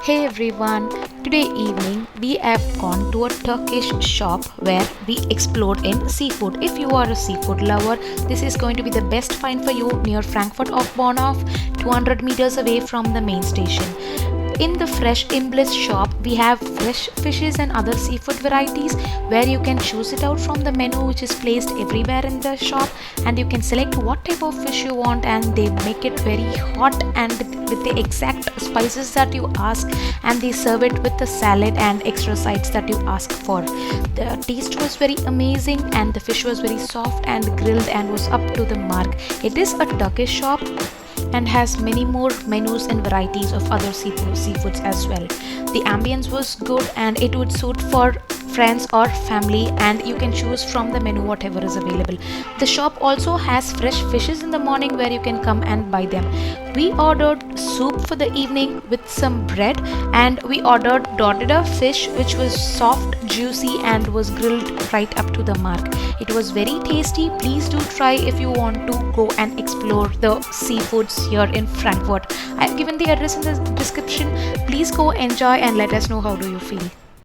Hey everyone, today evening we have gone to a Turkish shop where we explored in seafood. If you are a seafood lover, this is going to be the best find for you near Frankfurt of Bonhof, 200 meters away from the main station. In the fresh Imbiss shop, we have fresh fishes and other seafood varieties where you can choose it out from the menu which is placed everywhere in the shop, and you can select what type of fish you want, and they make it very hot and with the exact spices that you ask, and they serve it with the salad and extra sides that you ask for. The taste was very amazing and the fish was very soft and grilled and was up to the mark. It is a Turkish shop and has many more menus and varieties of other seafoods as well. The ambience was good and it would suit for friends or family, and you can choose from the menu whatever is available. The shop also has fresh fishes in the morning where you can come and buy them. We ordered soup for the evening with some bread, and we ordered dotted fish which was soft, juicy and was grilled right up to the mark. It was very tasty. Please do try if you want to go and explore the seafoods here in Frankfurt. I have given the address in the description. Please go enjoy and let us know how do you feel.